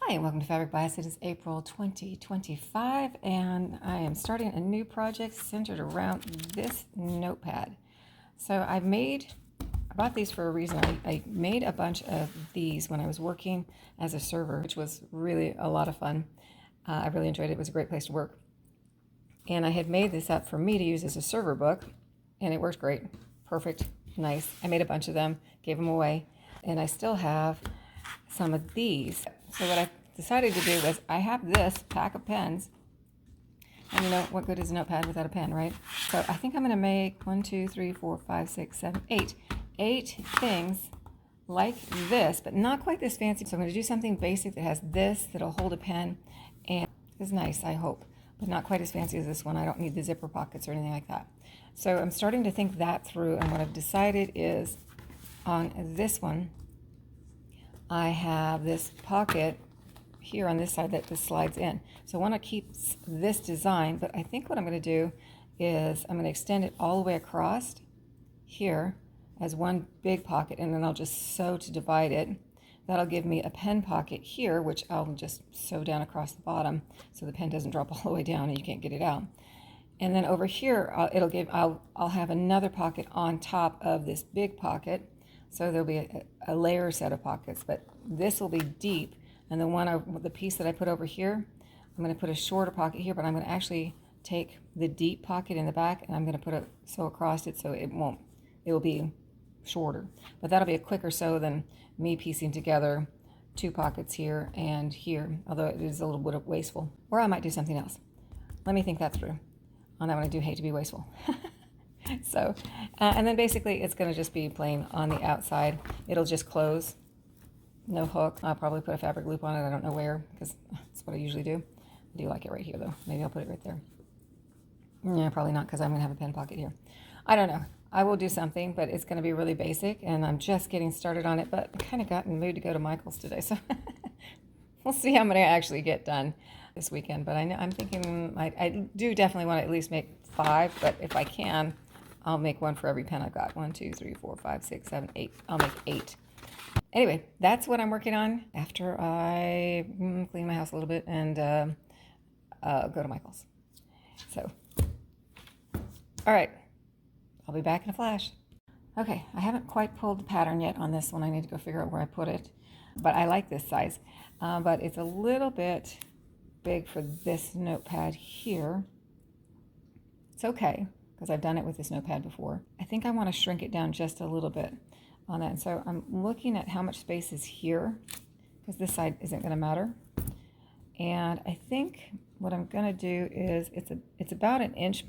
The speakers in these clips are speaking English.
Hi, and welcome to Fabric Bias. It is April 2025, and I am starting a new project centered around this notepad. So I bought these for a reason. I made a bunch of these when I was working as a server, which was really a lot of fun. I really enjoyed it. It was a great place to work. And I had made this up for me to use as a server book, and it worked great. Perfect, nice. I made a bunch of them, gave them away, and I still have some of these. So what I decided to do was I have this pack of pens, and you know what good is a notepad without a pen, right? So I think I'm going to make 8 things like this, but not quite this fancy. So I'm going to do something basic that has this, that'll hold a pen, and is nice, I hope, but not quite as fancy as this one. I don't need the zipper pockets or anything like that. So I'm starting to think that through, and what I've decided is on this one, I have this pocket here on this side that this slides in. So I want to keep this design, but I think what I'm going to do is I'm going to extend it all the way across here as one big pocket, and then I'll just sew to divide it. That'll give me a pen pocket here, which I'll just sew down across the bottom so the pen doesn't drop all the way down and you can't get it out. And then over here, I'll have another pocket on top of this big pocket. So there'll be a layer set of pockets, but this will be deep. And the piece that I put over here, I'm going to put a shorter pocket here, but I'm going to actually take the deep pocket in the back, and I'm going to sew across it so it will be shorter. But that'll be a quicker sew than me piecing together two pockets here and here, although it is a little bit wasteful. Or I might do something else. Let me think that through. On that one, I do hate to be wasteful. So, and then basically it's going to just be plain on the outside. It'll just close, no hook. I'll probably put a fabric loop on it. I don't know where, because that's what I usually do. I do like it right here, though. Maybe I'll put it right there. Yeah, probably not, because I'm going to have a pen pocket here. I don't know. I will do something, but it's going to be really basic, and I'm just getting started on it, but I kind of got in the mood to go to Michael's today, so we'll see how many I actually get done this weekend. But I'm thinking I do definitely want to at least make 5, but if I can, I'll make one for every pen I've got. 1, 2, 3, 4, 5, 6, 7, 8. I'll make 8. Anyway, that's what I'm working on after I clean my house a little bit and go to Michael's. So, all right. I'll be back in a flash. Okay, I haven't quite pulled the pattern yet on this one. I need to go figure out where I put it. But I like this size. But it's a little bit big for this notepad here. It's okay, because I've done it with this notepad before. I think I want to shrink it down just a little bit on that. So I'm looking at how much space is here, because this side isn't going to matter. And I think what I'm going to do is it's about an inch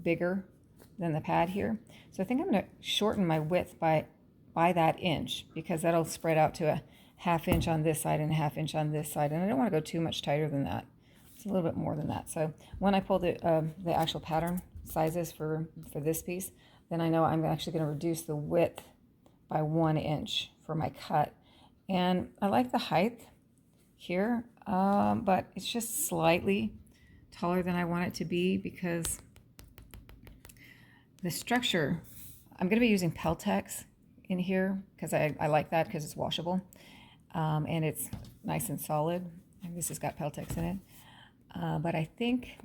bigger than the pad here. So I think I'm going to shorten my width by that inch, because that'll spread out to a 1/2 inch on this side and a 1/2 inch on this side. And I don't want to go too much tighter than that. It's a little bit more than that. So when I pull the actual pattern sizes for this piece, then I know I'm actually going to reduce the width by 1 inch for my cut. And I like the height here, but it's just slightly taller than I want it to be, because the structure, I'm going to be using Peltex in here, because I like that, because it's washable, and it's nice and solid. And this has got Peltex in it. But I think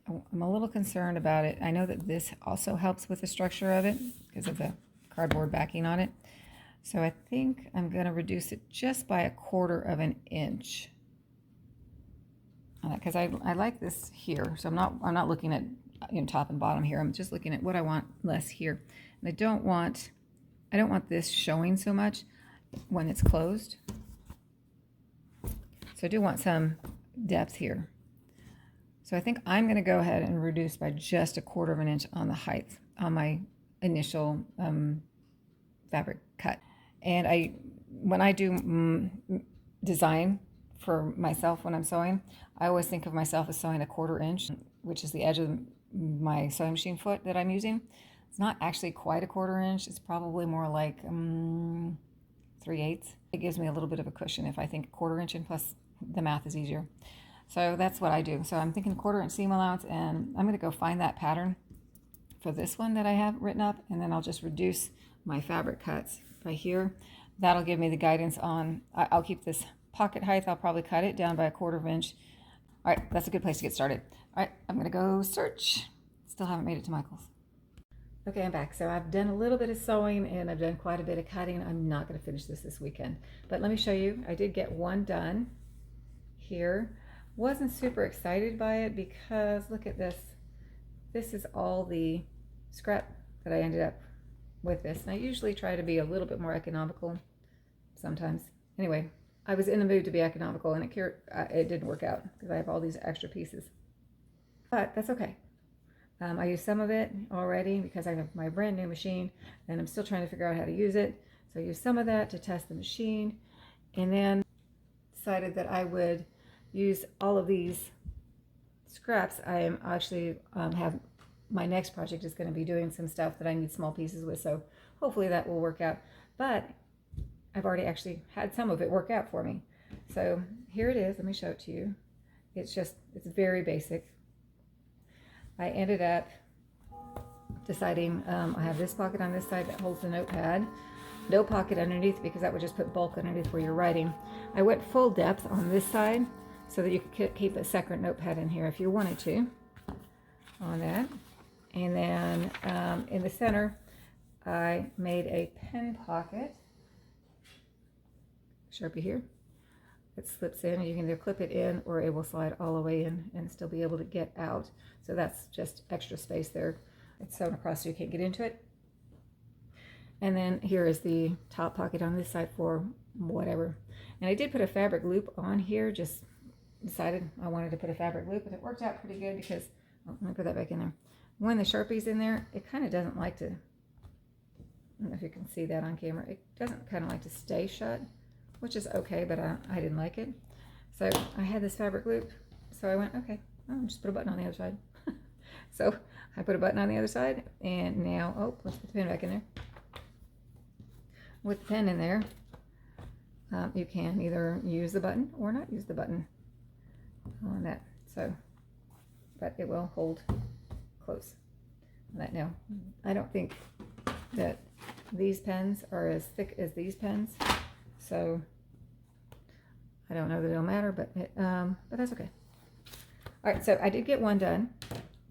I'm a little concerned about it. I know that this also helps with the structure of it because of the cardboard backing on it. So I think I'm going to reduce it just by 1/4 inch. Because I like this here. So I'm not looking at top and bottom here. I'm just looking at what I want less here. And I don't want this showing so much when it's closed. So I do want some depth here. So I think I'm going to go ahead and reduce by just 1/4 inch on the height on my initial fabric cut. And when I do design for myself when I'm sewing, I always think of myself as sewing 1/4 inch, which is the edge of my sewing machine foot that I'm using. It's not actually quite 1/4 inch. It's probably more like 3/8. It gives me a little bit of a cushion if I think 1/4 inch, and plus the math is easier. So that's what I do. So I'm thinking 1/4 inch seam allowance, and I'm going to go find that pattern for this one that I have written up, and then I'll just reduce my fabric cuts by here. That'll give me the guidance on, I'll keep this pocket height, I'll probably cut it down by 1/4 inch. All right, that's a good place to get started. All right, I'm gonna go search. Still haven't made it to Michael's. Okay, I'm back. So I've done a little bit of sewing and I've done quite a bit of cutting. I'm not gonna finish this weekend, but let me show you. I did get one done here. Wasn't super excited by it because look at this. This is all the scrap that I ended up with this. And I usually try to be a little bit more economical sometimes. Anyway, I was in the mood to be economical and it didn't work out because I have all these extra pieces. But that's okay. I used some of it already because I have my brand new machine and I'm still trying to figure out how to use it. So I used some of that to test the machine and then decided that I would use all of these scraps. I am actually have my next project is going to be doing some stuff that I need small pieces with, so hopefully that will work out. But I've already actually had some of it work out for me. So here it is. Let me show it to you. It's very basic. I ended up deciding I have this pocket on this side that holds the notepad. No pocket underneath because that would just put bulk underneath where you're writing. I went full depth on this side so that you could keep a separate notepad in here if you wanted to on that. And then in the center, I made a pen pocket, Sharpie here. It slips in and you can either clip it in or it will slide all the way in and still be able to get out. So that's just extra space there. It's sewn across so you can't get into it. And then here is the top pocket on this side for whatever. And I did put a fabric loop on here, just decided I wanted to put a fabric loop, and it worked out pretty good because, let me put that back in there. When the Sharpie's in there, it kind of doesn't like to, I don't know if you can see that on camera, it doesn't kind of like to stay shut, which is okay, but I didn't like it. So I had this fabric loop, so I went, okay, I'll just put a button on the other side. So I put a button on the other side, and now, oh, let's put the pin back in there. With the pen in there, you can either use the button or not use the button on that. So, but it will hold close. That now, I don't think that these pens are as thick as these pens, so I don't know that it'll matter, but that's okay. All right, so I did get one done.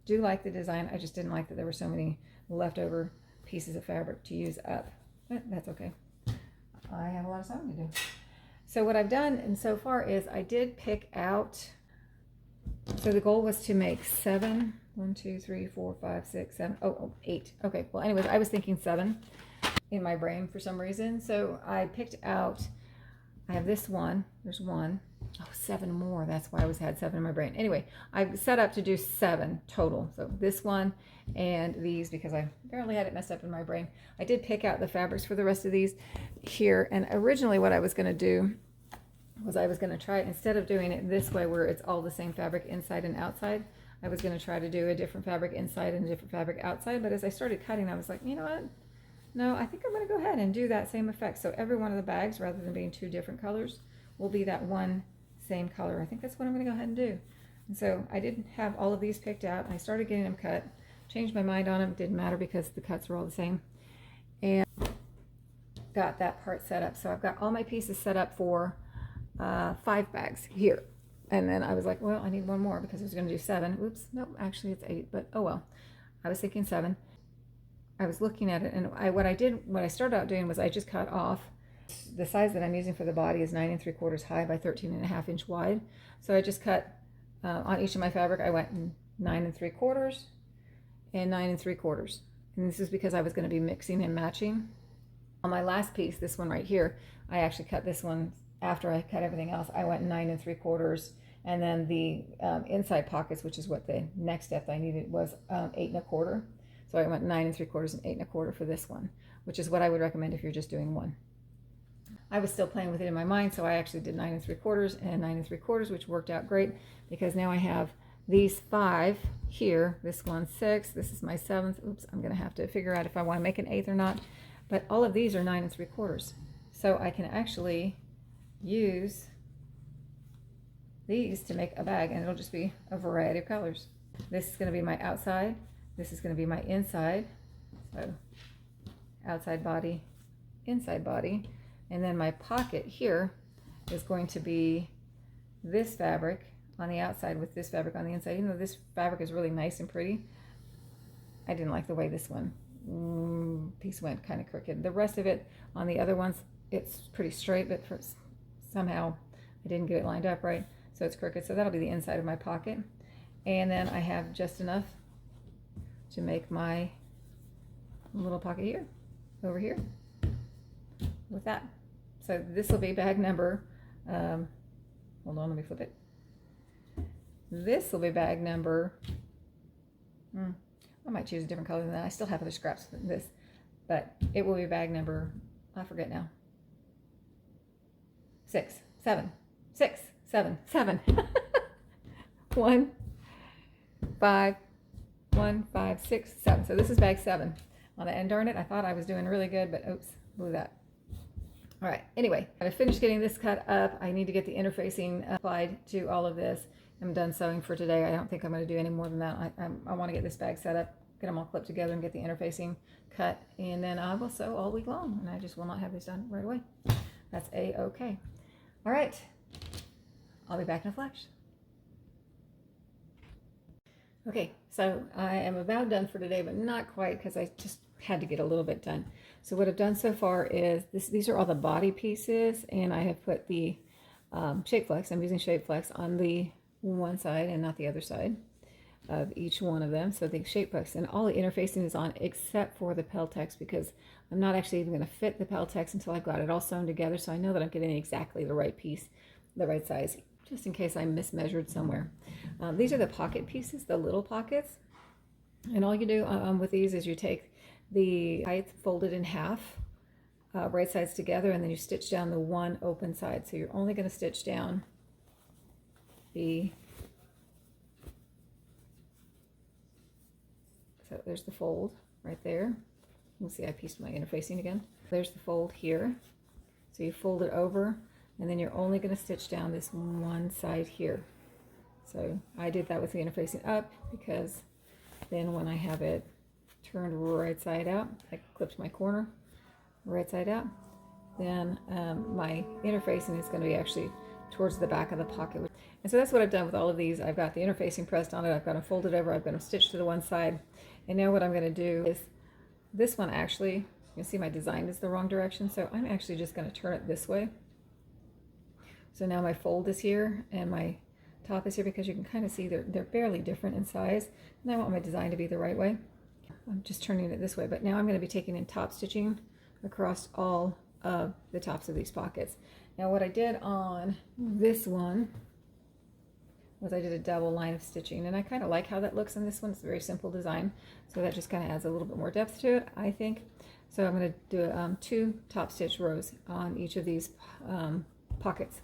Do like the design. I just didn't like that there were so many leftover pieces of fabric to use up, but that's okay. I have a lot of sewing to do. So what I've done and so far is I did pick out, so the goal was to make 7, 1, 2, 3, 4, 5, 6, 7, 8. Okay, well anyways, I was thinking 7 in my brain for some reason. So I picked out, I have this one, there's 1. Oh, 7 more. That's why I always had 7 in my brain. Anyway, I've set up to do 7 total. So this one and these, because I barely had it messed up in my brain. I did pick out the fabrics for the rest of these here. And originally what I was going to do was I was going to try it, instead of doing it this way where it's all the same fabric inside and outside, I was going to try to do a different fabric inside and a different fabric outside. But as I started cutting, I was like, you know what? No, I think I'm going to go ahead and do that same effect. So every one of the bags, rather than being 2 different colors, will be that one same color. I think that's what I'm going to go ahead and do. And so I did have all of these picked out. I started getting them cut, changed my mind on them. It didn't matter because the cuts were all the same, and got that part set up. So I've got all my pieces set up for 5 bags here. And then I was like, well, I need one more because I was going to do 7. Oops, no, actually it's 8, but oh well. I was thinking 7. I was looking at it, and what I started out doing was I just cut off. The size that I'm using for the body is 9 3/4 high by 13.5 inch wide. So I just cut on each of my fabric. I went 9 3/4 and 9 3/4, and this is because I was going to be mixing and matching. On my last piece, this one right here, I actually cut this one after I cut everything else. I went 9 3/4, and then the inside pockets, which is what the next step I needed, was 8 1/4. So I went 9 3/4 and 8 1/4 for this one, which is what I would recommend if you're just doing one. I was still playing with it in my mind, so I actually did 9 3/4 and 9 3/4, which worked out great because now I have these 5 here. This one's 6. This is my 7th. Oops, I'm going to have to figure out if I want to make an 8th or not. But all of these are 9 3/4, so I can actually use these to make a bag, and it'll just be a variety of colors. This is going to be my outside. This is going to be my inside. So outside body, inside body. And then my pocket here is going to be this fabric on the outside with this fabric on the inside. Even though this fabric is really nice and pretty, I didn't like the way this one piece went kind of crooked. The rest of it on the other ones, it's pretty straight, but somehow I didn't get it lined up right, so it's crooked. So that'll be the inside of my pocket. And then I have just enough to make my little pocket here, over here, with that. So this will be bag number, hold on, let me flip it. This will be bag number, I might choose a different color than that. I still have other scraps than this, but it will be bag number, I forget now, 6, 7, 6, 7, 7. 1, 5, 1, 5, 6, 7. So this is bag 7 on it. And darn it, I thought I was doing really good, but oops, blew that. All right, anyway, I finished getting this cut up. I need to get the interfacing applied to all of this. I'm done sewing for today. I don't think I'm going to do any more than that. I want to get this bag set up, get them all clipped together, and get the interfacing cut, and then I will sew all week long, and I just will not have this done right away. That's a-okay. All right, I'll be back in a flash. Okay, so I am about done for today, but not quite, because I just had to get a little bit done. So what I've done so far is these are all the body pieces, and I have put the shape flex. I'm using shape flex on the one side and not the other side of each one of them. So the shape flex and all the interfacing is on except for the Peltex, because I'm not actually even going to fit the Peltex until I've got it all sewn together, so I know that I'm getting exactly the right piece, the right size, just in case I mismeasured somewhere. These are the pocket pieces, the little pockets, and all you do with these is you take the height folded in half, right sides together, and then you stitch down the one open side. So you're only going to stitch down so there's the fold right there. You can see I pieced my interfacing again. There's the fold here. So you fold it over, and then you're only going to stitch down this one side here. So I did that with the interfacing up, because then when I have it turned right side out, I clipped my corner right side out, then my interfacing is going to be actually towards the back of the pocket. And so that's what I've done with all of these. I've got the interfacing pressed on it, I've got them folded over, I've got them stitched to the one side, and now what I'm going to do is this one actually, you can see my design is the wrong direction, so I'm actually just going to turn it this way. So now my fold is here and my top is here, because you can kind of see they're barely different in size, and I want my design to be the right way. I'm just turning it this way, but now I'm going to be taking in top stitching across all of the tops of these pockets. Now what I did on this one was I did a double line of stitching, and I kind of like how that looks on this one. It's a very simple design, so that just kind of adds a little bit more depth to it, I think. So I'm going to do 2 top stitch rows on each of these pockets,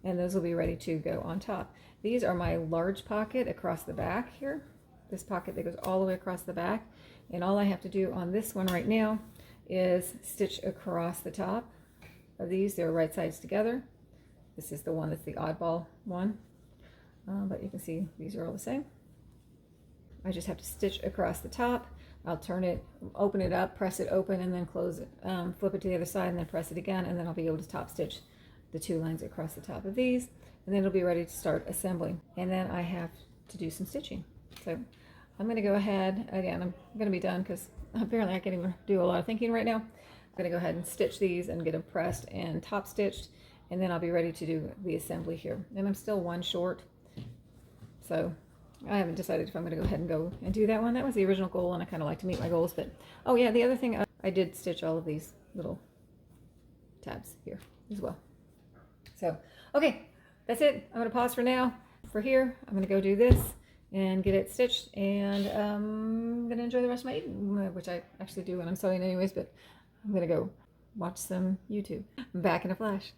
and those will be ready to go on top. These are my large pocket across the back here, this pocket that goes all the way across the back, and all I have to do on this one right now is stitch across the top of these. They're right sides together. This is the one that's the oddball one, but you can see these are all the same. I just have to stitch across the top. I'll turn it, open it up, press it open, and then close it, flip it to the other side, and then press it again, and then I'll be able to top stitch the 2 lines across the top of these, and then it'll be ready to start assembling. And then I have to do some stitching. So I'm going to go ahead, again, I'm going to be done because apparently I can't even do a lot of thinking right now. I'm going to go ahead and stitch these and get them pressed and top stitched, and then I'll be ready to do the assembly here. And I'm still one short, so I haven't decided if I'm going to go ahead and go and do that one. That was the original goal, and I kind of like to meet my goals. But oh yeah, the other thing, I did stitch all of these little tabs here as well. So okay, that's it. I'm going to pause for now. For here, I'm going to go do this and get it stitched, and I'm going to enjoy the rest of my eating, which I actually do when I'm sewing anyways, but I'm going to go watch some YouTube. I'm back in a flash.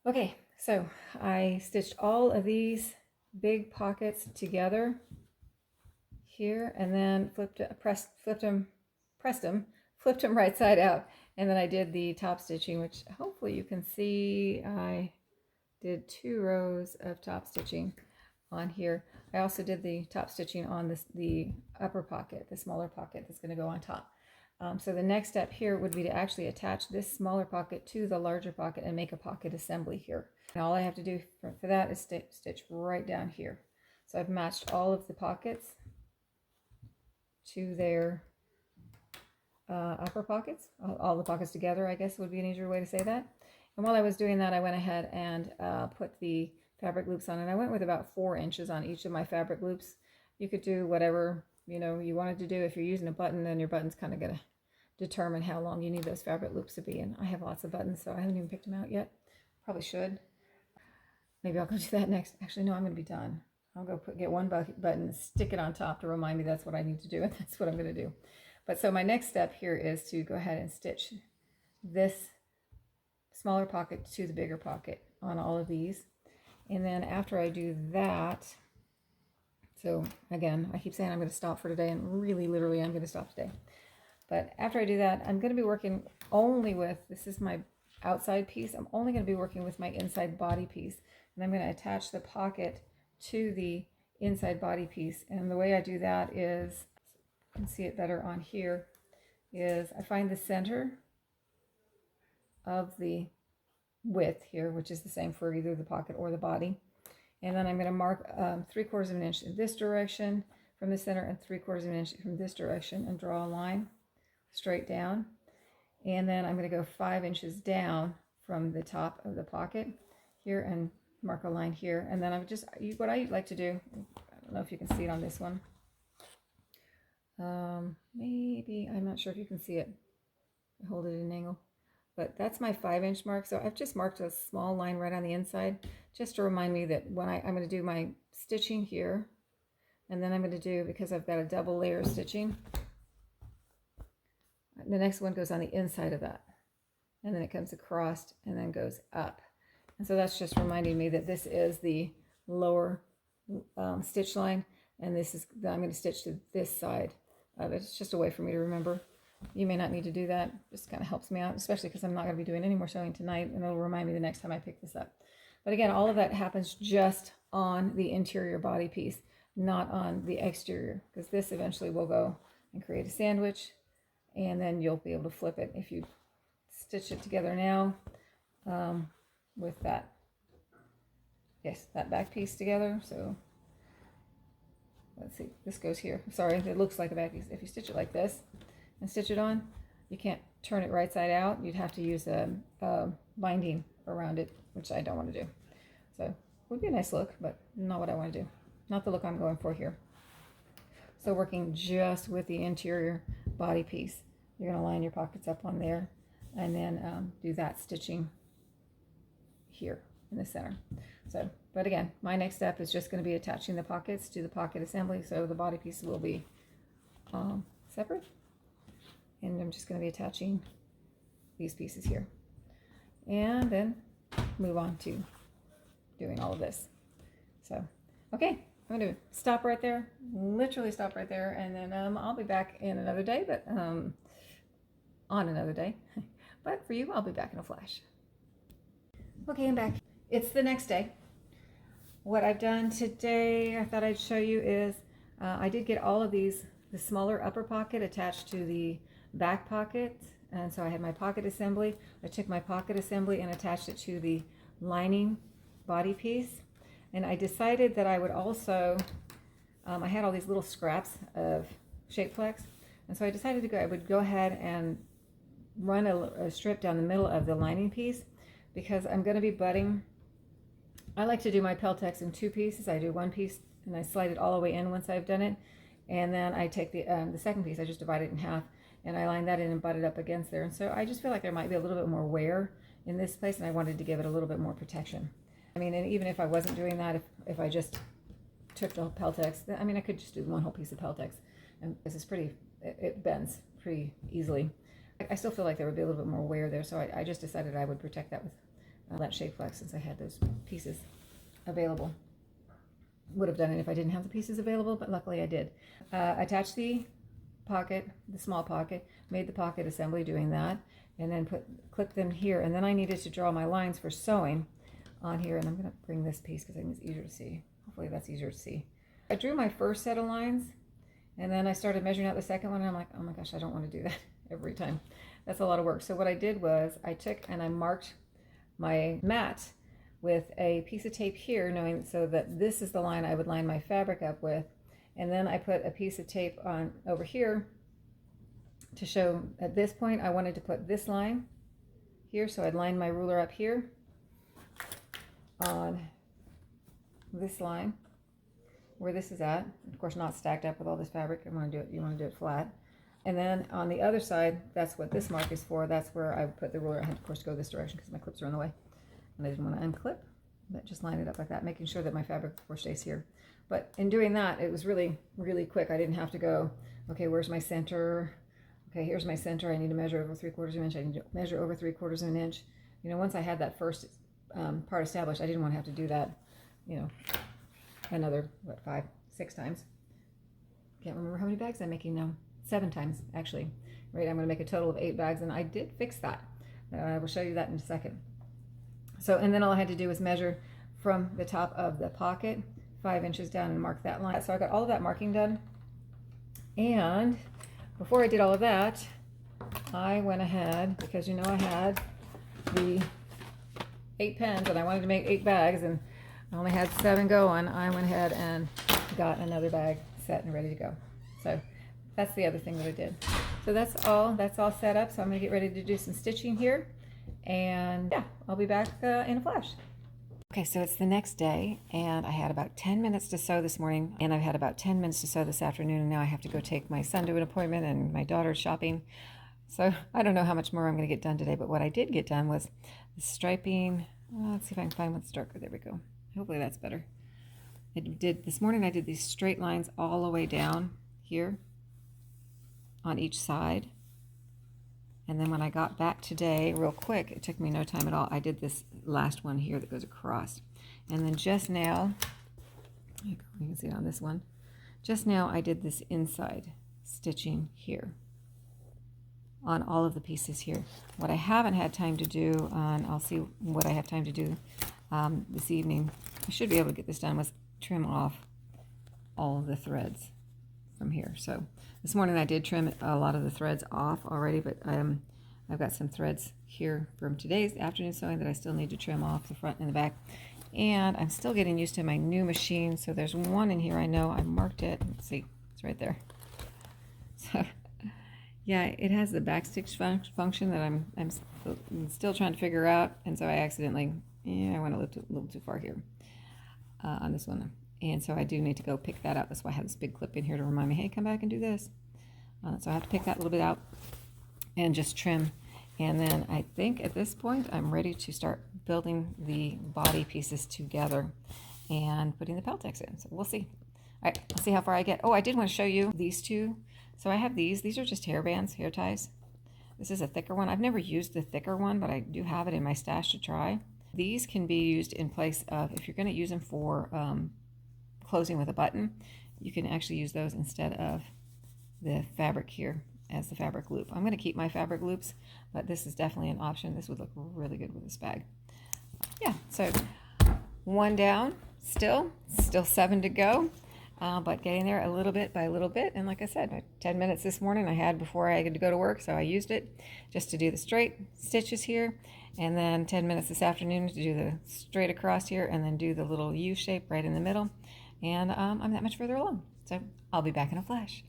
Okay, so I stitched all of these big pockets together here, and then flipped them right side out, and then I did the top stitching, which hopefully you can see. I did 2 rows of top stitching on here. I also did the top stitching on the upper pocket, the smaller pocket that's going to go on top. So the next step here would be to actually attach this smaller pocket to the larger pocket and make a pocket assembly here. And all I have to do for that is stitch right down here. So I've matched all of the pockets to their upper pockets, all the pockets together, I guess would be an easier way to say that. And while I was doing that, I went ahead and put the fabric loops on, and I went with about 4 inches on each of my fabric loops. You could do whatever you wanted to do. If you're using a button, then your button's kind of gonna determine how long you need those fabric loops to be. And I have lots of buttons, so I haven't even picked them out yet. Probably should. Maybe I'll go do that next. Actually, no, I'm gonna be done. I'll go get one button, stick it on top to remind me that's what I need to do, and that's what I'm gonna do. But so my next step here is to go ahead and stitch this smaller pocket to the bigger pocket on all of these. And then after I do that, so again, I keep saying I'm going to stop for today, and really, literally, I'm going to stop today. But after I do that, I'm going to be working only with, this is my outside piece, I'm only going to be working with my inside body piece. And I'm going to attach the pocket to the inside body piece. And the way I do that is, you can see it better on here, is I find the center of the width here, which is the same for either the pocket or the body. And then I'm going to mark 3/4 of an inch in this direction from the center and 3/4 of an inch from this direction, and draw a line straight down. And then I'm going to go 5 inches down from the top of the pocket here and mark a line here. And then I'm just, what I like to do, I don't know if you can see it on this one. Maybe, I'm not sure if you can see it. I hold it at an angle. But that's my 5-inch mark. So I've just marked a small line right on the inside, just to remind me that when I'm going to do my stitching here, and then I'm going to do, because I've got a double layer of stitching, the next one goes on the inside of that, and then it comes across and then goes up. And so that's just reminding me that this is the lower stitch line, and this is, I'm going to stitch to this side of it. It's just a way for me to remember. You may not need to do that. Just kind of helps me out, especially because I'm not going to be doing any more sewing tonight, and it'll remind me the next time I pick this up. But again, all of that happens just on the interior body piece, not on the exterior, because this eventually will go and create a sandwich, and then you'll be able to flip it if you stitch it together now with that, that back piece together. So let's see, this goes here. Sorry, it looks like a back piece. If you stitch it like this and stitch it on, you can't turn it right side out. You'd have to use a binding around it, which I don't want to do. So it would be a nice look, but not what I want to do. Not the look I'm going for here. So working just with the interior body piece, you're going to line your pockets up on there, and then do that stitching here in the center. So, but again, my next step is just going to be attaching the pockets to the pocket assembly. So the body piece will be separate. And I'm just going to be attaching these pieces here, and then move on to doing all of this. So, okay, I'm going to stop right there, literally stop right there, and then I'll be back in another day, but on another day. But for you, I'll be back in a flash. Okay, I'm back. It's the next day. What I've done today, I thought I'd show you, is I did get all of these, the smaller upper pocket attached to the back pocket, and so I had my pocket assembly. I took my pocket assembly and attached it to the lining body piece, and I decided that I would also I had all these little scraps of Shapeflex, and so I decided I would go ahead and run a strip down the middle of the lining piece, because I'm going to be butting. I like to do my Peltex in 2 pieces. I do 1 piece and I slide it all the way in once I've done it, and then I take the second piece, I just divide it in half, and I line that in and butt it up against there. And so I just feel like there might be a little bit more wear in this place, and I wanted to give it a little bit more protection. I mean, and even if I wasn't doing that, if I just took the Peltex, I mean, I could just do 1 whole piece of Peltex, and this is pretty, it bends pretty easily. I still feel like there would be a little bit more wear there, so I just decided I would protect that with that Shapeflex, since I had those pieces available. Would have done it if I didn't have the pieces available, but luckily I did. Attach the pocket, the small pocket, made the pocket assembly doing that, and then clip them here, and then I needed to draw my lines for sewing on here, and I'm going to bring this piece because I think it's easier to see. Hopefully that's easier to see. I drew my first set of lines, and then I started measuring out the second one, and I'm like, oh my gosh, I don't want to do that every time. That's a lot of work. So what I did was I took and I marked my mat with a piece of tape here, knowing so that this is the line I would line my fabric up with. And then I put a piece of tape on over here to show at this point I wanted to put this line here, so I'd line my ruler up here on this line where this is at. Of course, not stacked up with all this fabric. You want to do it flat. And then on the other side, that's what this mark is for. That's where I put the ruler. I had to, of course, go this direction because my clips are in the way. And I didn't want to unclip, but just line it up like that, making sure that my fabric, of course, stays here. But in doing that, it was really, really quick. I didn't have to go, okay, where's my center? Okay, here's my center. I need to measure over 3/4 of an inch. I need to measure over 3/4 of an inch. You know, once I had that first part established, I didn't want to have to do that, you know, another, what, 5, 6 times. Can't remember how many bags I'm making now. 7 times, actually. Right, I'm going to make a total of 8 bags, and I did fix that. I will show you that in a second. So, and then all I had to do was measure from the top of the pocket 5 inches down and mark that line. So I got all of that marking done. And before I did all of that, I went ahead, because you know I had the 8 pens and I wanted to make 8 bags and I only had 7 going. I went ahead and got another bag set and ready to go. So that's the other thing that I did. So that's all set up. So I'm gonna get ready to do some stitching here. And yeah, I'll be back in a flash. Okay, so it's the next day, and I had about 10 minutes to sew this morning, and I've had about 10 minutes to sew this afternoon, and now I have to go take my son to an appointment and my daughter shopping. So I don't know how much more I'm going to get done today, but what I did get done was the striping. Let's see if I can find what's darker. There we go. Hopefully that's better. This morning I did these straight lines all the way down here on each side. And then when I got back today, real quick, it took me no time at all, I did this last one here that goes across. And then just now, you can see it on this one, just now I did this inside stitching here on all of the pieces here. What I haven't had time to do, and I'll see what I have time to do this evening, I should be able to get this done, was trim off all of the threads from here. So this morning I did trim a lot of the threads off already, but I've got some threads here from today's afternoon sewing that I still need to trim off the front and the back. And I'm still getting used to my new machine. So there's one in here, I know I marked it. Let's see, it's right there. So yeah, it has the backstitch function that I'm still trying to figure out. And so I accidentally, I went a little too far here on this one. And so I do need to go pick that out. That's why I have this big clip in here to remind me, hey, come back and do this. So I have to pick that little bit out and just trim. And then I think at this point, I'm ready to start building the body pieces together and putting the Peltex in. So we'll see. All right, let's see how far I get. Oh, I did want to show you these two. So I have these. These are just hair bands, hair ties. This is a thicker one. I've never used the thicker one, but I do have it in my stash to try. These can be used in place of, if you're going to use them for closing with a button, you can actually use those instead of the fabric here as the fabric loop. I'm going to keep my fabric loops, but this is definitely an option. This would look really good with this bag. Yeah, so one down, still 7 to go, but getting there a little bit by a little bit. And like I said, 10 minutes this morning I had before I had to go to work, so I used it just to do the straight stitches here, and then 10 minutes this afternoon to do the straight across here, and then do the little U shape right in the middle. And I'm that much further along, so I'll be back in a flash.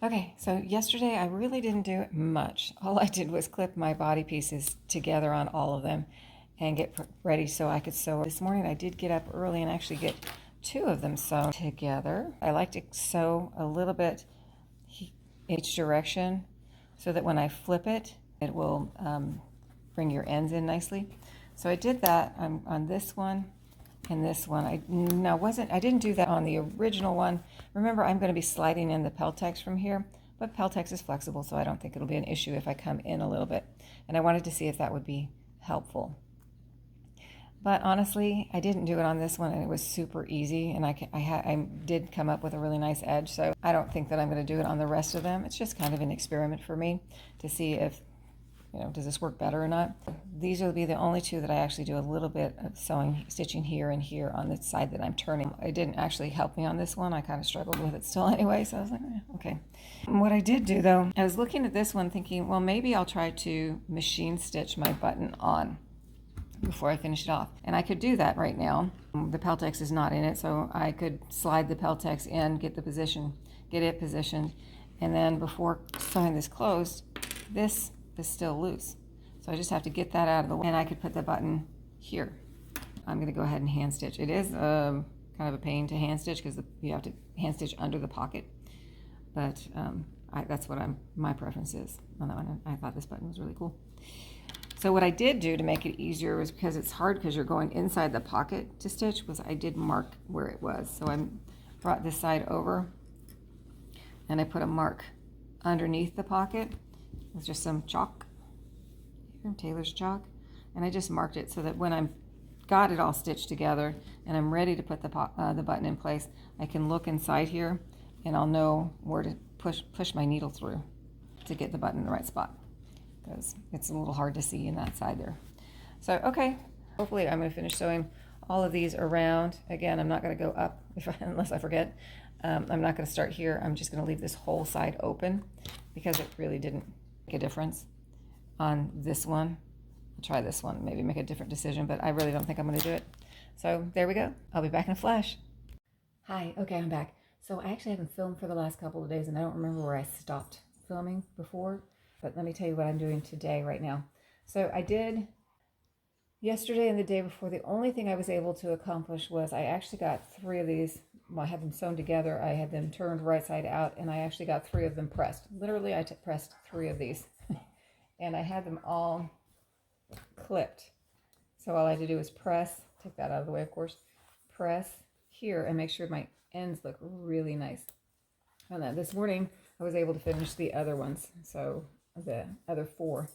Okay, so yesterday I really didn't do much. All I did was clip my body pieces together on all of them and get ready so I could sew. This morning I did get up early and actually get 2 of them sewn together. I like to sew a little bit each direction so that when I flip it, it will bring your ends in nicely. So I did that on this one and this one. I didn't do that on the original one. Remember, I'm going to be sliding in the Peltex from here, but Peltex is flexible, so I don't think it'll be an issue if I come in a little bit. And I wanted to see if that would be helpful. But honestly, I didn't do it on this one, and it was super easy, and I did come up with a really nice edge, so I don't think that I'm going to do it on the rest of them. It's just kind of an experiment for me to see if, does this work better or not? These will be the only 2 that I actually do a little bit of stitching here and here on the side that I'm turning. It didn't actually help me on this one. I kind of struggled with it still anyway, so I was like, okay. And what I did do though, I was looking at this one thinking, well, maybe I'll try to machine stitch my button on. before I finish it off. And I could do that right now. The Peltex is not in it, so I could slide the Peltex in, get it positioned, and then before sewing this closed, this is still loose. So I just have to get that out of the way, and I could put the button here. I'm going to go ahead and hand stitch. It is kind of a pain to hand stitch because you have to hand stitch under the pocket, but that's what my preference is on that one. I thought this button was really cool. So what I did do to make it easier was, because it's hard because you're going inside the pocket to stitch, was I did mark where it was. So I brought this side over and I put a mark underneath the pocket with just some chalk, from Taylor's chalk, and I just marked it so that when I'm got it all stitched together and I'm ready to put the button in place, I can look inside here and I'll know where to push my needle through to get the button in the right spot, because it's a little hard to see in that side there. So okay, hopefully I'm going to finish sewing all of these around. Again, I'm not going to go up unless I forget. I'm not going to start here. I'm just going to leave this whole side open because it really didn't make a difference on this one. I'll try this one, maybe make a different decision, but I really don't think I'm going to do it. So there we go. I'll be back in a flash. Hi, okay, I'm back. So I actually haven't filmed for the last couple of days, and I don't remember where I stopped filming before, but let me tell you what I'm doing today right now. So I did yesterday and the day before. The only thing I was able to accomplish was I actually got 3 of these. Well, I had them sewn together. I had them turned right side out, and I actually got 3 of them pressed. Literally, I pressed 3 of these, and I had them all clipped. So all I had to do was press, take that out of the way, of course, press here and make sure my ends look really nice. And then this morning I was able to finish the other ones, so the other 4.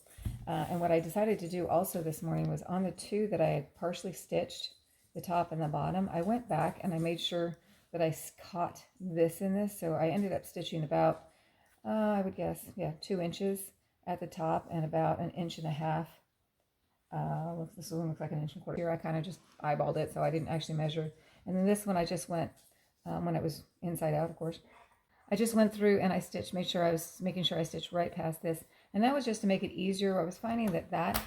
And what I decided to do also this morning was on the 2 that I had partially stitched, the top and the bottom, I went back and I made sure that I caught this in this. So I ended up stitching about, I would guess, 2 inches at the top and about 1.5 inches. This one looks like 1.25 inches. Here I kind of just eyeballed it, so I didn't actually measure. And then this one I just went, when it was inside out, of course, I just went through and I stitched, making sure I stitched right past this. And that was just to make it easier. I was finding that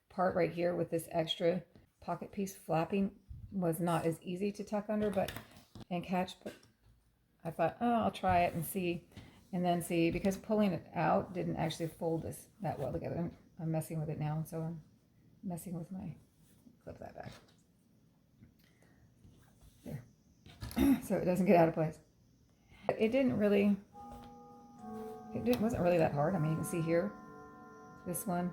part right here with this extra pocket piece flapping was not as easy to tuck under and catch, but I thought, oh, I'll try it and see, because pulling it out didn't actually fold this that well together. I'm messing with it now, so I'm messing with my, clip that back there so it doesn't get out of place. It wasn't really that hard. I mean, you can see here, this one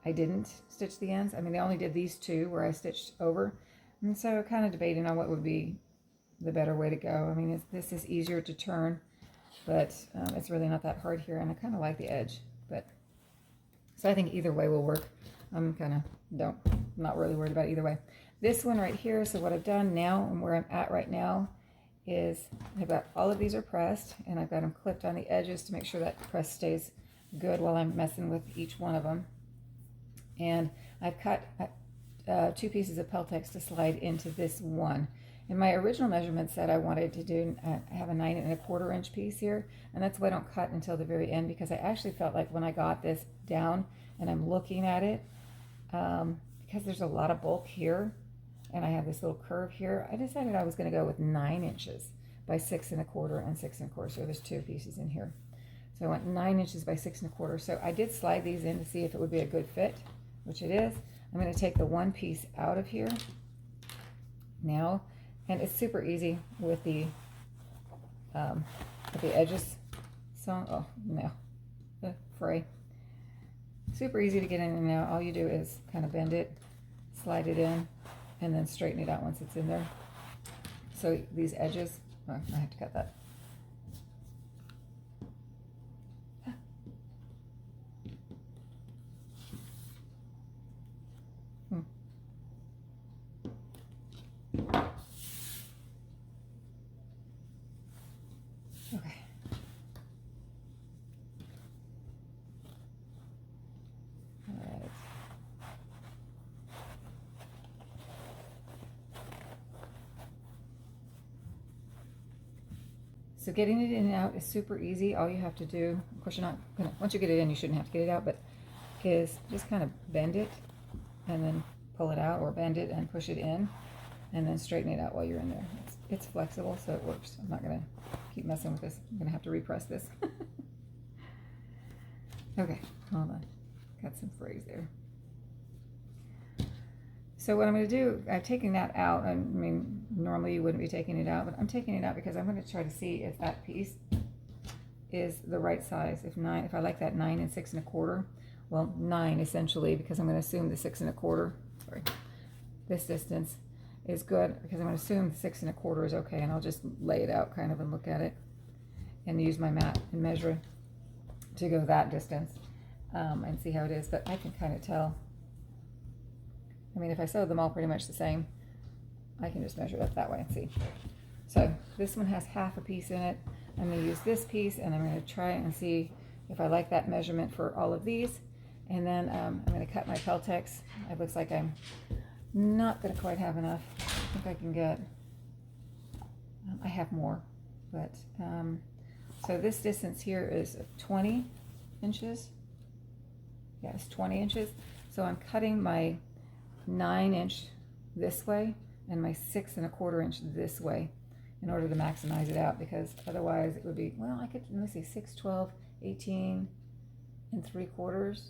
I didn't stitch the ends. I mean, they only did these 2 where I stitched over, and so kind of debating on what would be the better way to go. I mean, this is easier to turn, but it's really not that hard here, and I kind of like the edge, but so I think either way will work. I'm kind of not really worried about either way. This one right here, so what I've done now and where I'm at right now is I've got all of these are pressed, and I've got them clipped on the edges to make sure that press stays good while I'm messing with each one of them. And I've cut 2 pieces of Peltex to slide into this one. And my original measurement said I wanted to have a 9.25 inch piece here, and that's why I don't cut until the very end, because I actually felt like when I got this down and I'm looking at it, because there's a lot of bulk here and I have this little curve here, I decided I was going to go with 9 inches by 6.25 and 6.25. So there's 2 pieces in here. So I went 9 inches by 6.25. So I did slide these in to see if it would be a good fit, which it is. I'm going to take the one piece out of here now, and it's super easy with the edges sewn. Oh no, the fray. Super easy to get in and out. All you do is kind of bend it, slide it in, and then straighten it out once it's in there. So these edges, oh, I have to cut that. Okay. All right. So getting it in and out is super easy. All you have to do, of course you're not gonna, once you get it in, you shouldn't have to get it out, but is just kind of bend it and then pull it out, or bend it and push it in, and then straighten it out while you're in there. It's flexible, so it works. I'm not going to keep messing with this. I'm going to have to repress this. Okay, hold on. Got some phrase there. So what I'm going to do, I've taken that out. I mean, normally you wouldn't be taking it out, but I'm taking it out because I'm going to try to see if that piece is the right size. If I like that 9 and 6 1/4, well, 9 essentially, because I'm going to assume the 6 1/4, sorry, this distance is good, because I'm going to assume 6 1/4 is okay, and I'll just lay it out kind of and look at it and use my mat and measure to go that distance and see how it is. But I can kind of tell. I mean, if I sewed them all pretty much the same, I can just measure it that way and see. So this one has half a piece in it. I'm going to use this piece, and I'm going to try and see if I like that measurement for all of these. And then I'm going to cut my Peltex. It looks like I'm not going to quite have enough. I think I can get, I have more, but so this distance here is 20 inches. Yes, 20 inches. So I'm cutting my 9-inch this way and my 6 1/4 inch this way in order to maximize it out, because otherwise it would be, well, I could, let me see, 6, 12, 18 3/4.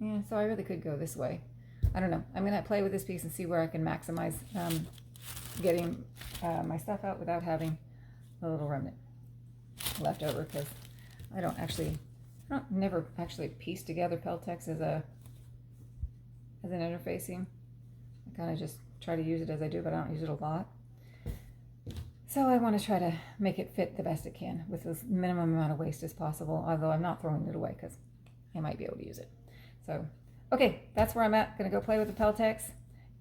Yeah, so I really could go this way. I don't know. I'm going to play with this piece and see where I can maximize getting my stuff out without having a little remnant left over, because I don't never actually piece together Peltex as an interfacing. I kind of just try to use it as I do, but I don't use it a lot. So I want to try to make it fit the best it can with as minimum amount of waste as possible, although I'm not throwing it away because I might be able to use it. So, okay, that's where I'm at. Going to go play with the Peltex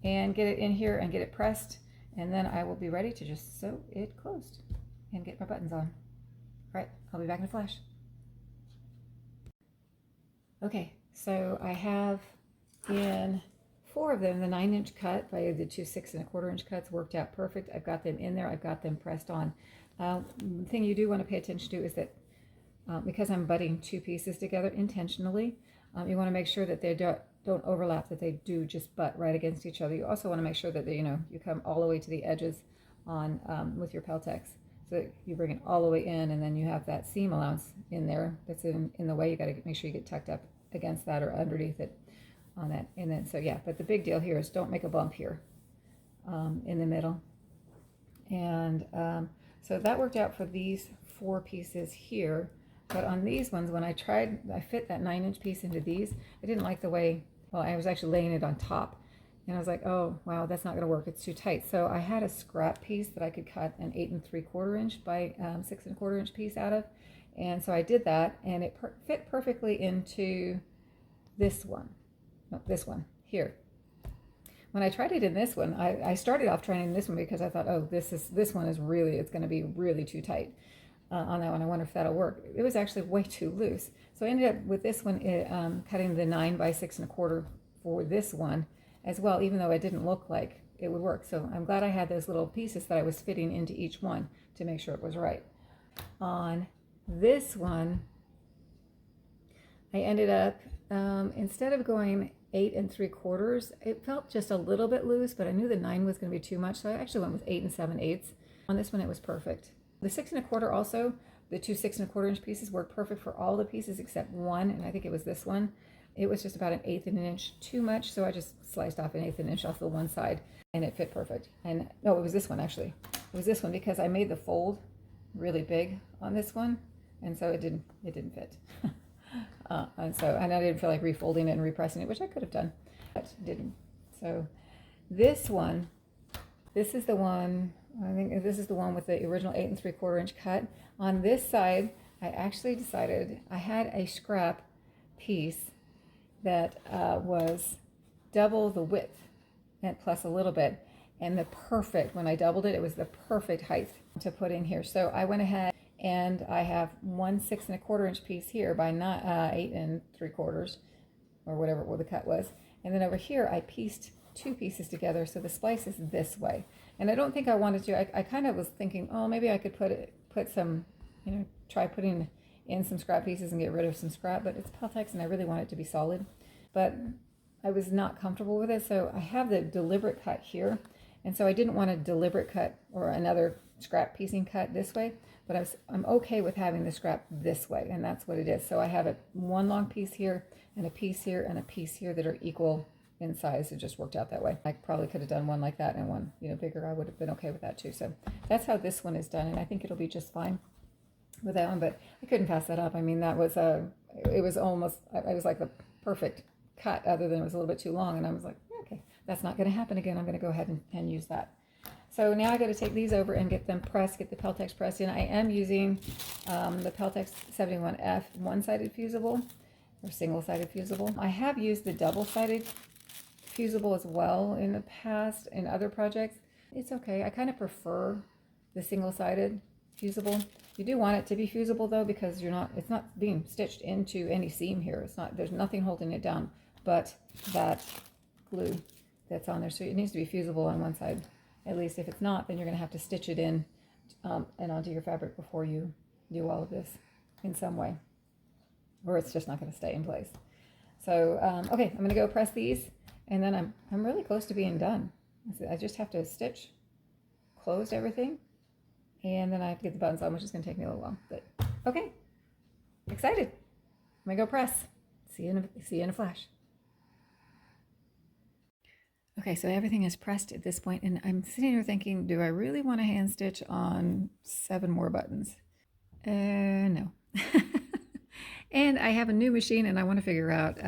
and get it in here and get it pressed, and then I will be ready to just sew it closed and get my buttons on. All right, I'll be back in a flash. Okay, so I have in 4 of them the 9-inch cut. I did 2 6 1/4 inch cuts, worked out perfect. I've got them in there. I've got them pressed on. The thing you do want to pay attention to is that because I'm butting 2 pieces together intentionally, you want to make sure that they don't overlap, that they do just butt right against each other. You also want to make sure that they, you come all the way to the edges on with your Peltex. So you bring it all the way in, and then you have that seam allowance in there that's in the way. You got to make sure you get tucked up against that or underneath it on that. And then, so yeah, but the big deal here is don't make a bump here in the middle. And so that worked out for these 4 pieces here. But on these ones, when I fit that 9-inch piece into these, I didn't like the way, well, I was actually laying it on top. And I was like, oh, wow, that's not going to work. It's too tight. So I had a scrap piece that I could cut an 8 3/4 inch by 6 1/4 inch piece out of. And so I did that, and it fit perfectly into this one. No, this one here. When I tried it in this one, I started off trying it in this one because I thought, oh, this one is really, it's going to be really too tight on that one. I wonder if that'll work. It was actually way too loose. So I ended up with this one cutting the 9 by 6 1/4 for this one as well, even though it didn't look like it would work. So I'm glad I had those little pieces that I was fitting into each one to make sure it was right. On this one, I ended up, instead of going 8 3/4, it felt just a little bit loose, but I knew the 9 was going to be too much, so I actually went with 8 7/8. On this one, it was perfect. The 6 1/4 also, the 2 6 1/4 inch pieces worked perfect for all the pieces except one, and I think it was this one. It was just about 1/8 of an inch too much, so I just sliced off 1/8 of an inch off the one side, and it fit perfect. And no, it was this one actually. It was this one because I made the fold really big on this one, and so it didn't fit. And I didn't feel like refolding it and repressing it, which I could have done, but didn't. So this one, this is the one. I think this is the one with the original 8 3/4 inch cut. On this side, I actually decided I had a scrap piece that was double the width and plus a little bit, and when I doubled it, it was the perfect height to put in here. So I went ahead and I have 1 6 1/4 inch piece here by 8 3/4 or whatever the cut was, and then over here I pieced 2 pieces together, so the splice is this way. And I don't think I wanted to. I kind of was thinking, oh, maybe I could put some, try putting in some scrap pieces and get rid of some scrap, but it's Peltex and I really want it to be solid. But I was not comfortable with it. So I have the deliberate cut here. And so I didn't want a deliberate cut or another scrap piecing cut this way, but I'm okay with having the scrap this way, and that's what it is. So I have one long piece here and a piece here and a piece here that are equal in size. It just worked out that way. I probably could have done one like that and one, bigger. I would have been okay with that too. So that's how this one is done, and I think it'll be just fine with that one, but I couldn't pass that up. I mean, it was almost, it was like the perfect cut, other than it was a little bit too long, and I was like, okay, that's not going to happen again. I'm going to go ahead and use that. So now I got to take these over and get them pressed, get the Peltex pressed in. I am using the Peltex 71F one-sided fusible or single-sided fusible. I have used the double-sided fusible as well in the past in other projects. It's okay. I kind of prefer the single-sided fusible. You do want it to be fusible though, because it's not being stitched into any seam here. There's nothing holding it down but that glue that's on there. So it needs to be fusible on one side. At least if it's not, then you're going to have to stitch it in and onto your fabric before you do all of this in some way, or it's just not going to stay in place. So, okay, I'm going to go press these, and then I'm really close to being done. I just have to stitch, close everything, and then I have to get the buttons on, which is going to take me a little while. But okay, excited. I'm going to go press. See you in a flash. Okay, so everything is pressed at this point, and I'm sitting here thinking, do I really want to hand stitch on 7 more buttons? No. And I have a new machine, and I want to figure out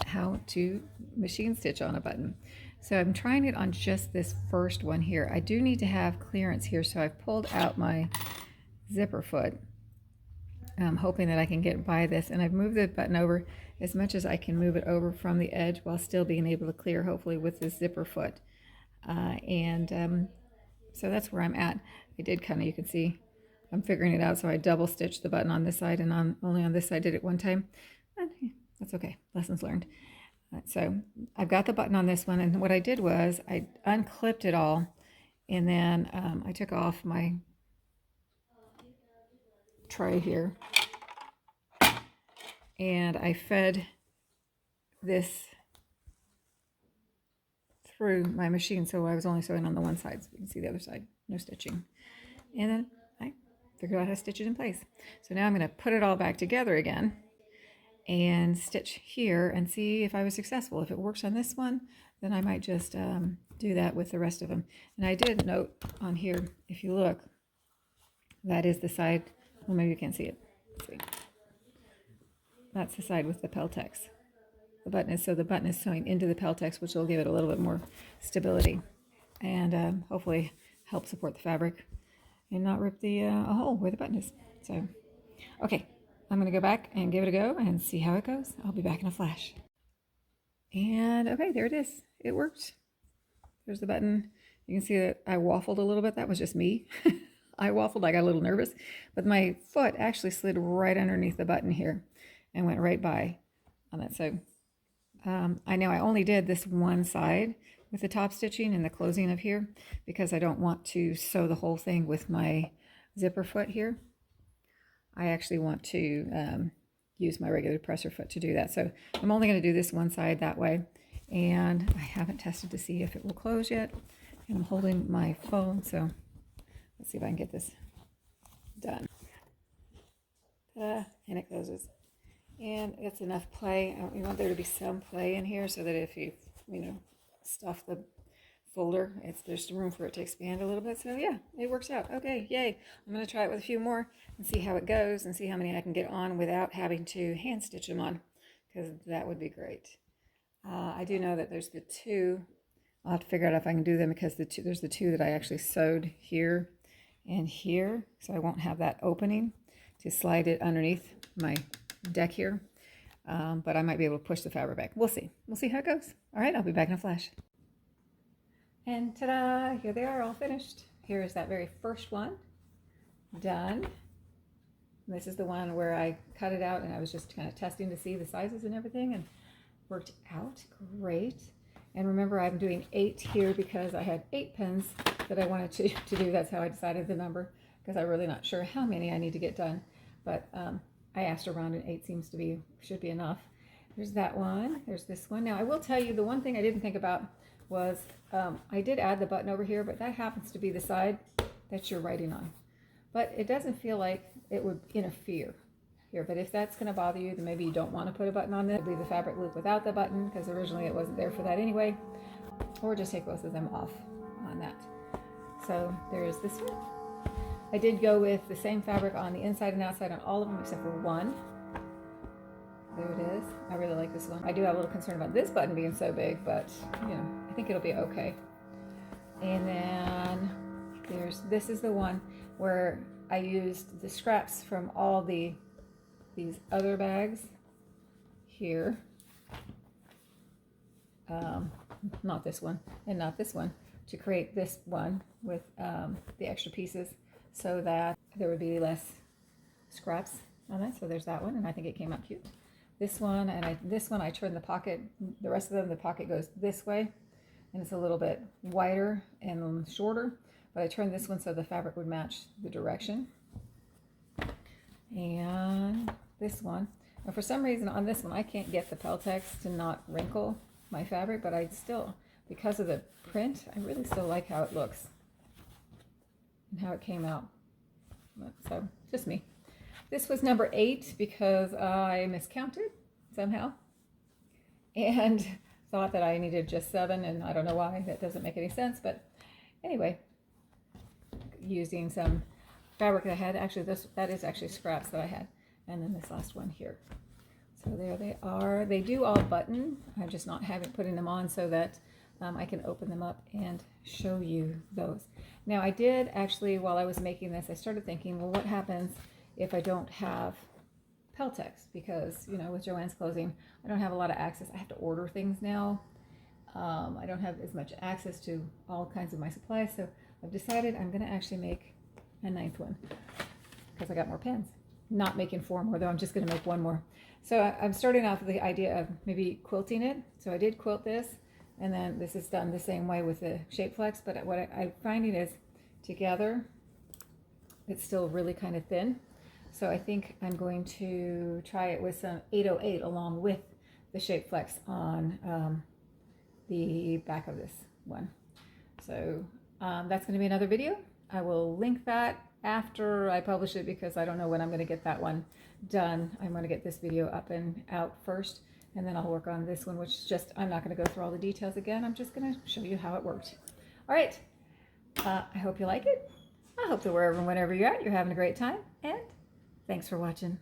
how to machine stitch on a button. So I'm trying it on just this first one here. I do need to have clearance here, so I've pulled out my zipper foot. I'm hoping that I can get by this, and I've moved the button over as much as I can move it over from the edge while still being able to clear, hopefully, with this zipper foot. So that's where I'm at. I did you can see, I'm figuring it out, so I double stitched the button on this side, and only on this side did it one time. And that's okay, lessons learned. So I've got the button on this one, and what I did was I unclipped it all, and then I took off my tray here, and I fed this through my machine, so I was only sewing on the one side, so you can see the other side, no stitching. And then I figured out how to stitch it in place. So now I'm going to put it all back together again and stitch here and see if I was successful. If it works on this one, then I might just do that with the rest of them. And I did note on here, if you look, that is the side. Well, maybe you can't see it. Let's see. That's the side with the Peltex. The button is sewing into the Peltex, which will give it a little bit more stability and hopefully help support the fabric and not rip a hole where the button is. So, okay, I'm going to go back and give it a go and see how it goes. I'll be back in a flash. And okay, there it is. It worked. There's the button. You can see that I waffled a little bit. That was just me. I waffled. I got a little nervous, but my foot actually slid right underneath the button here and went right by on that. So I know I only did this one side with the top stitching and the closing of here because I don't want to sew the whole thing with my zipper foot here. I actually want to use my regular presser foot to do that. So I'm only going to do this one side that way, and I haven't tested to see if it will close yet, and I'm holding my phone, so let's see if I can get this done. And it closes. And it's enough play. We want there to be some play in here so that if you stuff the folder, there's room for it to expand a little bit. So yeah, it works out. Okay, yay. I'm going to try it with a few more and see how it goes and see how many I can get on without having to hand stitch them on, because that would be great. I do know that there's the two. I'll have to figure out if I can do them because there's the two that I actually sewed here and here, so I won't have that opening to slide it underneath my deck here, but I might be able to push the fabric back. We'll see. We'll see how it goes. All right, I'll be back in a flash. And ta-da! Here they are, all finished. Here is that very first one done. This is the one where I cut it out and I was just kind of testing to see the sizes and everything, and worked out great. And remember, I'm doing 8 here because I had 8 pins that I wanted to do. That's how I decided the number, because I'm really not sure how many I need to get done. But I asked around, and 8 should be enough. There's that one. There's this one. Now I will tell you the one thing I didn't think about was I did add the button over here, but that happens to be the side that you're writing on. But it doesn't feel like it would interfere here. But if that's going to bother you, then maybe you don't want to put a button on this. Leave the fabric loop without the button because originally it wasn't there for that anyway. Or just take both of them off on that. So there's this one. I did go with the same fabric on the inside and outside on all of them except for one. There it is. I really like this one. I do have a little concern about this button being so big, but you know, I think it'll be okay. And then this is the one where I used the scraps from all these other bags here. Not this one and not this one, to create this one with the extra pieces so that there would be less scraps on it. So there's that one, and I think it came out cute. This one, and this one I turned the pocket, the rest of them, the pocket goes this way, and it's a little bit wider and shorter, but I turned this one so the fabric would match the direction. And this one, and for some reason on this one, I can't get the Peltex to not wrinkle my fabric, but I still, because of the print, I really still like how it looks and how it came out. So, just me. This was number 8 because I miscounted somehow and thought that I needed just 7, and I don't know why. That doesn't make any sense, but anyway, using some fabric that I had. Actually, that is actually scraps that I had, and then this last one here. So there they are. They do all button. I'm just not putting them on so that I can open them up and show you those. Now I did actually, while I was making this, I started thinking, well, what happens if I don't have Peltex? Because, you know, with Joann's closing, I don't have a lot of access. I have to order things now. I don't have as much access to all kinds of my supplies, so I've decided I'm going to actually make a 9th one because I got more pens. Not making 4 more, though. I'm just going to make 1 more. So I'm starting off with the idea of maybe quilting it. So I did quilt this, and then this is done the same way with the Shape Flex, but what I'm finding is together it's still really kind of thin. So I think I'm going to try it with some 808 along with the Shape Flex on the back of this one. So that's going to be another video. I will link that after I publish it because I don't know when I'm going to get that one done. I'm going to get this video up and out first, and then I'll work on this one, which just, I'm not going to go through all the details again. I'm just going to show you how it worked. All right. I hope you like it. I hope that wherever and whenever you're at, you're having a great time, and thanks for watching.